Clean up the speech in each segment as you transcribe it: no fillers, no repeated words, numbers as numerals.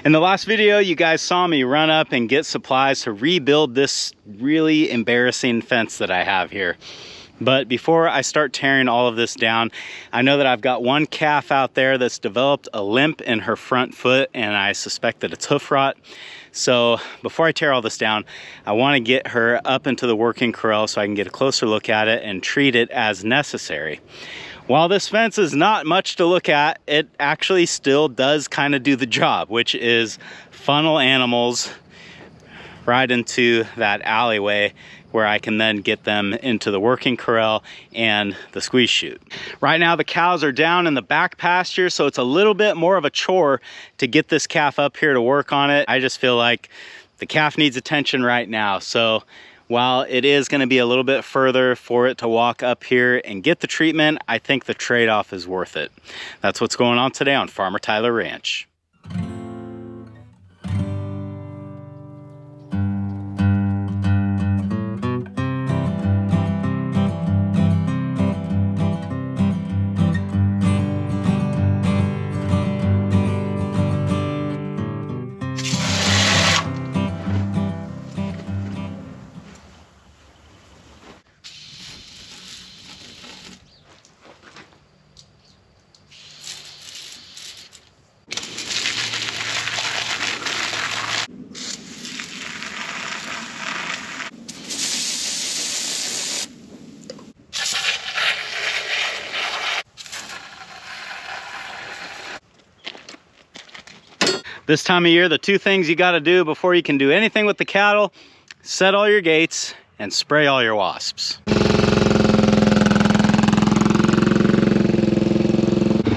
In the last video, you guys saw me run up and get supplies to rebuild this really embarrassing fence that I have here. But before I start tearing all of this down, I know that I've got one calf out there that's developed a limp in her front foot, and I suspect that it's hoof rot. So before I tear all this down, I want to get her up into the working corral so I can get a closer look at it and treat it as necessary. While this fence is not much to look at, it actually still does kind of do the job, which is funnel animals right into that alleyway where I can then get them into the working corral and the squeeze chute. Right now the cows are down in the back pasture, so it's a little bit more of a chore to get this calf up here to work on it. I just feel like the calf needs attention right now. So while it is gonna be a little bit further for it to walk up here and get the treatment, I think the trade-off is worth it. That's what's going on today on Farmer Tyler Ranch. This time of year, the two things you got to do before you can do anything with the cattle: set all your gates and spray all your wasps.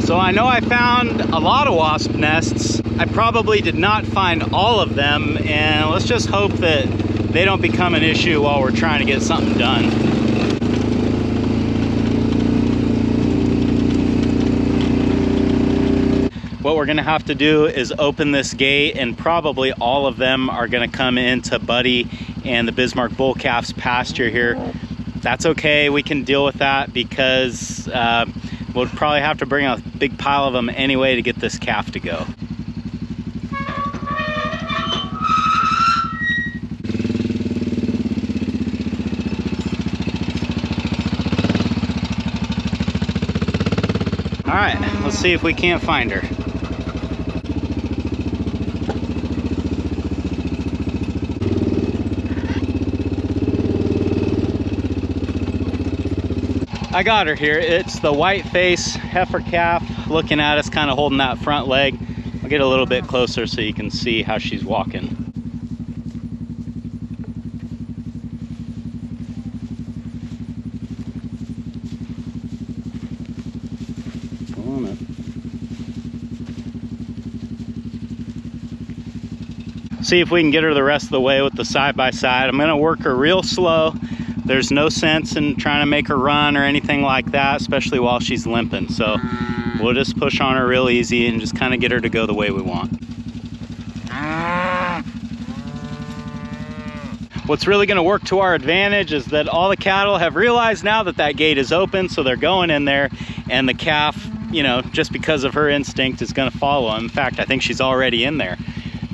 So I know I found a lot of wasp nests. I probably did not find all of them, and let's just hope that they don't become an issue while we're trying to get something done. What we're gonna have to do is open this gate, and probably all of them are gonna come into Buddy and the Bismarck bull calf's pasture here. That's okay, we can deal with that because we'll probably have to bring a big pile of them anyway to get this calf to go. All right, let's see if we can't find her. I got her here. It's the white face heifer calf looking at us, kind of holding that front leg. I'll get a little bit closer so you can see how she's walking. Come on up. See if we can get her the rest of the way with the side-by-side. I'm gonna work her real slow. There's no sense in trying to make her run or anything like that, especially while she's limping. So we'll just push on her real easy and just kind of get her to go the way we want. What's really going to work to our advantage is that all the cattle have realized now that that gate is open, so they're going in there, and the calf, you know, just because of her instinct, is going to follow them. In fact, I think she's already in there.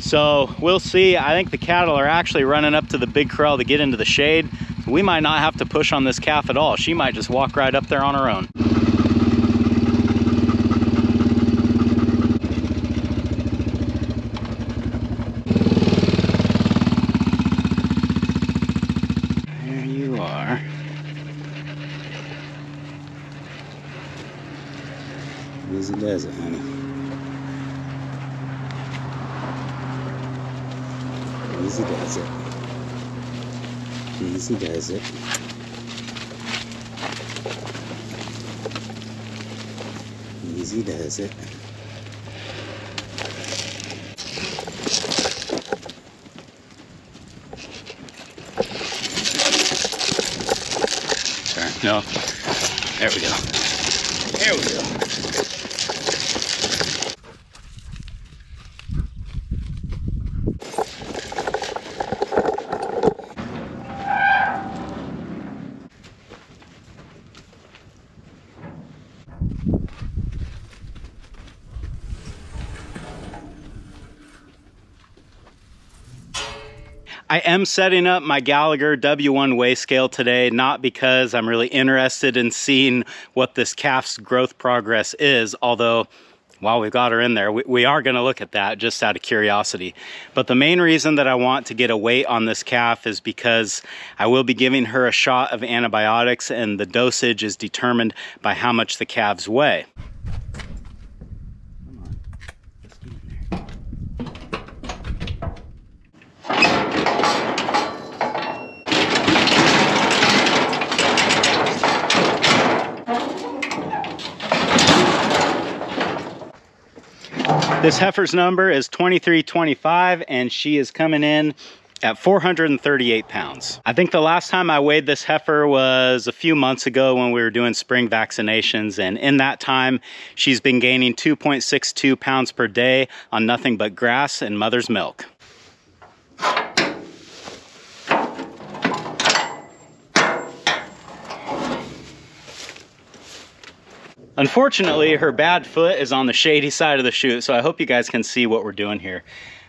So we'll see. I think the cattle are actually running up to the big corral to get into the shade. We might not have to push on this calf at all. She might just walk right up there on her own. There you are. Easy does it, honey. Easy does it. Easy does it. Easy does it. Sorry, no. There we go. There we go. I am setting up my Gallagher W1 weigh scale today, not because I'm really interested in seeing what this calf's growth progress is, although while we've got her in there, we are going to look at that just out of curiosity. But the main reason that I want to get a weight on this calf is because I will be giving her a shot of antibiotics, and the dosage is determined by how much the calves weigh. This heifer's number is 2325, and she is coming in at 438 pounds. I think the last time I weighed this heifer was a few months ago when we were doing spring vaccinations, and in that time she's been gaining 2.62 pounds per day on nothing but grass and mother's milk. Unfortunately, her bad foot is on the shady side of the chute, so I hope you guys can see what we're doing here.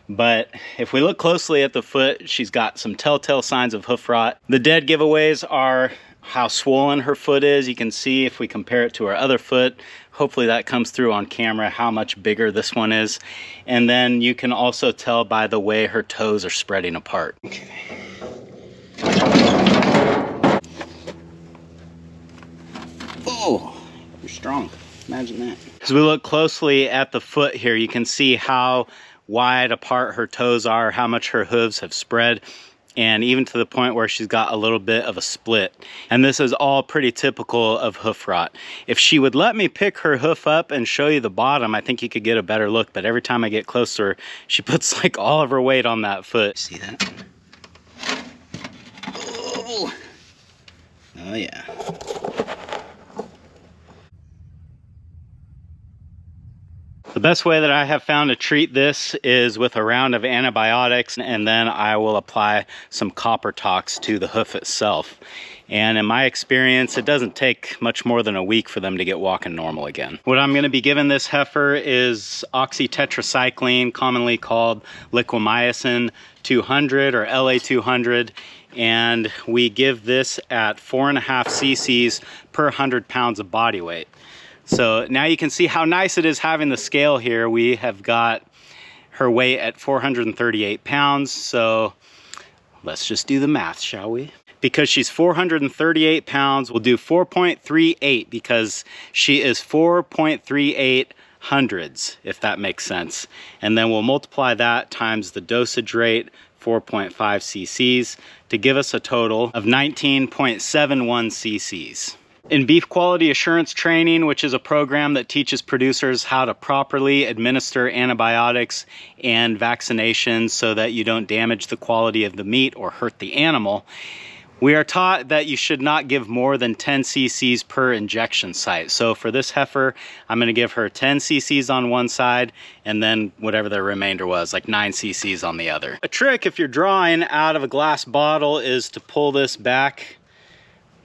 But if we look closely at the foot, she's got some telltale signs of hoof rot. The dead giveaways are how swollen her foot is. You can see if we compare it to her other foot, hopefully that comes through on camera, how much bigger this one is. And then you can also tell by the way her toes are spreading apart. Okay. Oh! You're strong. Imagine that. As we look closely at the foot here, you can see how wide apart her toes are, how much her hooves have spread, and even to the point where she's got a little bit of a split. And this is all pretty typical of hoof rot. If she would let me pick her hoof up and show you the bottom, I think you could get a better look, but every time I get closer, she puts like all of her weight on that foot. See that? Oh, oh yeah. The best way that I have found to treat this is with a round of antibiotics, and then I will apply some copper tox to the hoof itself. And in my experience, it doesn't take much more than a week for them to get walking normal again. What I'm going to be giving this heifer is oxytetracycline, commonly called liquamycin 200 or LA 200. And we give this at 4.5 cc's per 100 pounds of body weight. So now you can see how nice it is having the scale here. We have got her weight at 438 pounds. So let's just do the math, shall we? Because she's 438 pounds, we'll do 4.38 because she is 4.38 hundredths, if that makes sense. And then we'll multiply that times the dosage rate, 4.5 cc's, to give us a total of 19.71 cc's. In beef quality assurance training, which is a program that teaches producers how to properly administer antibiotics and vaccinations so that you don't damage the quality of the meat or hurt the animal, we are taught that you should not give more than 10 cc's per injection site. So for this heifer, I'm going to give her 10 cc's on one side and then whatever the remainder was, like 9 cc's on the other. A trick if you're drawing out of a glass bottle is to pull this back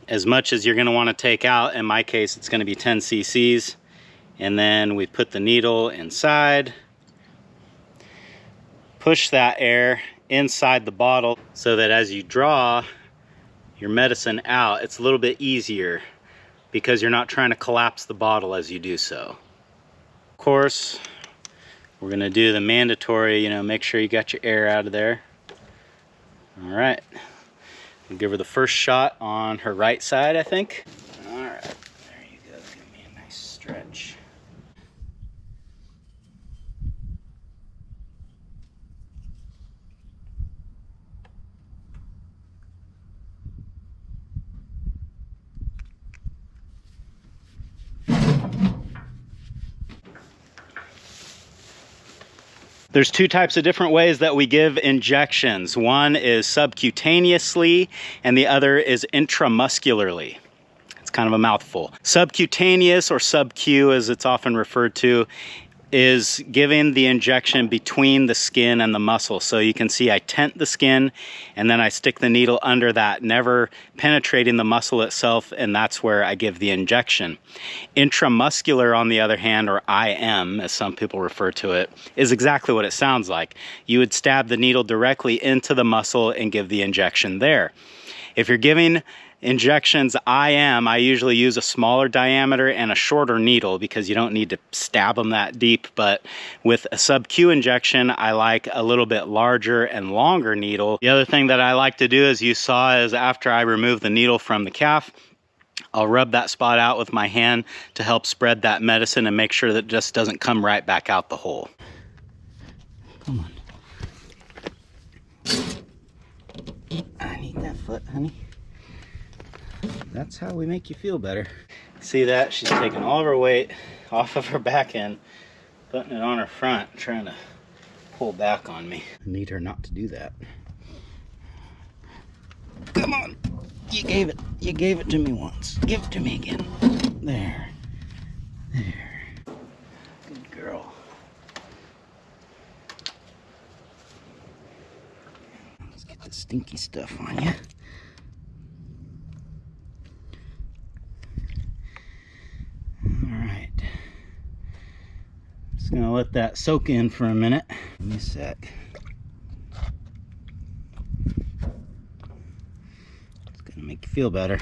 as much as you're going to want to take out. In my case, it's going to be 10 cc's. And then we put the needle inside, push that air inside the bottle so that as you draw your medicine out, it's a little bit easier because you're not trying to collapse the bottle as you do so. Of course, we're going to do the mandatory, make sure you got your air out of there. All right. We'll give her the first shot on her right side, I think. All right, there you go. Give me a nice stretch. There's two types of different ways that we give injections. One is subcutaneously and the other is intramuscularly. It's kind of a mouthful. Subcutaneous, or sub-Q as it's often referred to, is giving the injection between the skin and the muscle. So you can see I tent the skin and then I stick the needle under that, never penetrating the muscle itself, and that's where I give the injection. Intramuscular, on the other hand, or IM as some people refer to it, is exactly what it sounds like. You would stab the needle directly into the muscle and give the injection there. If you're giving injections IM, I usually use a smaller diameter and a shorter needle because you don't need to stab them that deep. But with a sub-Q injection, I like a little bit larger and longer needle. The other thing that I like to do, as you saw, is after I remove the needle from the calf, I'll rub that spot out with my hand to help spread that medicine and make sure that it just doesn't come right back out the hole. Come on. I need that foot, honey. That's how we make you feel better. See that? She's taking all of her weight off of her back end, putting it on her front, trying to pull back on me. I need her not to do that. Come on. You gave it to me once. Give it to me again. There. There. Good girl. Let's get the stinky stuff on you. Alright. Just gonna let that soak in for a minute. Give me a sec. It's gonna make you feel better.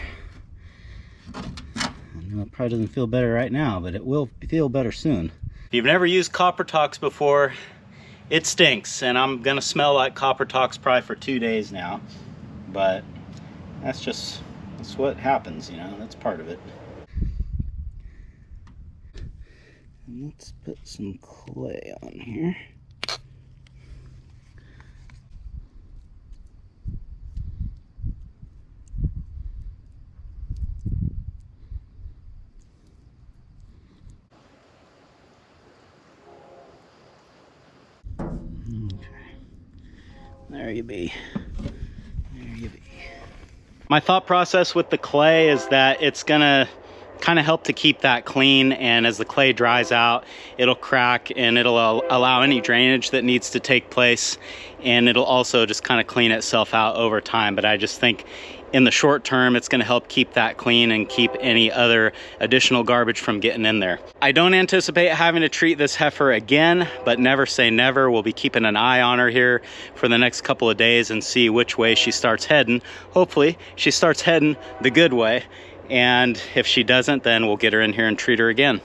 I know it probably doesn't feel better right now, but it will feel better soon. If you've never used Copper Tox before, it stinks, and I'm gonna smell like Copper Tox probably for 2 days now. But that's what happens, you know, that's part of it. Let's put some clay on here. Okay. There you be. There you be. My thought process with the clay is that it's gonna kind of help to keep that clean, and as the clay dries out, it'll crack and it'll allow any drainage that needs to take place, and it'll also just kind of clean itself out over time. But I just think in the short term, it's going to help keep that clean and keep any other additional garbage from getting in there. I don't anticipate having to treat this heifer again, but never say never. We'll be keeping an eye on her here for the next couple of days and see which way she starts heading. Hopefully she starts heading the good way. And if she doesn't, then we'll get her in here and treat her again.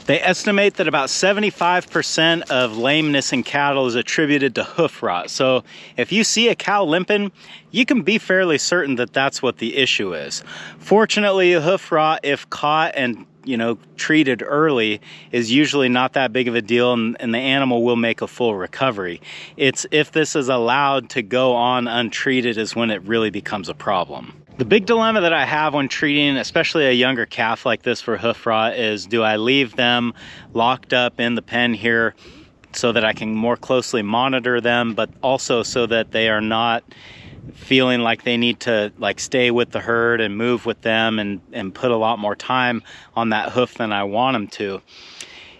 They estimate that about 75% of lameness in cattle is attributed to hoof rot. So if you see a cow limping, you can be fairly certain that that's what the issue is. Fortunately, hoof rot, if caught and treated early, is usually not that big of a deal, and the animal will make a full recovery. It's if this is allowed to go on untreated is when it really becomes a problem. The big dilemma that I have when treating, especially a younger calf like this for hoof rot, is do I leave them locked up in the pen here so that I can more closely monitor them, but also so that they are not feeling like they need to stay with the herd and move with them and put a lot more time on that hoof than I want them to.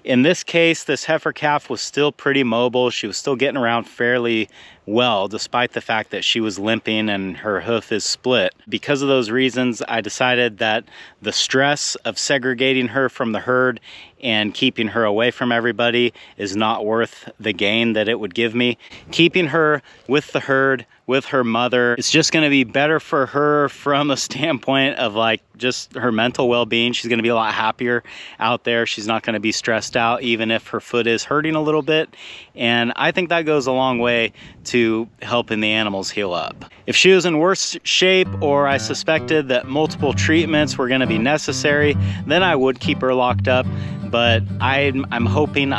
In this case, this heifer calf was still pretty mobile. She was still getting around fairly well, despite the fact that she was limping and her hoof is split. Because of those reasons, I decided that the stress of segregating her from the herd and keeping her away from everybody is not worth the gain that it would give me. Keeping her with the herd, with her mother, it's just going to be better for her from a standpoint of just her mental well-being. She's going to be a lot happier out there. She's not going to be stressed out, even if her foot is hurting a little bit. And I think that goes a long way to helping the animals heal up. If she was in worse shape, or I suspected that multiple treatments were gonna be necessary, then I would keep her locked up. But I'm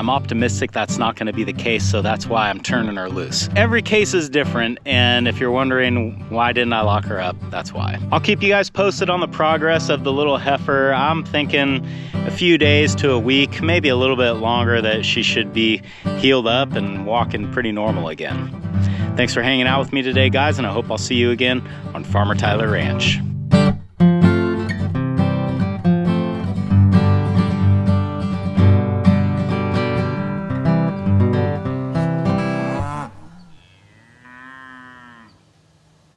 optimistic that's not gonna be the case, so that's why I'm turning her loose. Every case is different, and if you're wondering why didn't I lock her up, that's why. I'll keep you guys posted on the progress of the little heifer. I'm thinking a few days to a week, maybe a little bit longer, that she should be healed up and walking pretty normal again. Thanks for hanging out with me today, guys, and I hope I'll see you again on Farmer Tyler Ranch.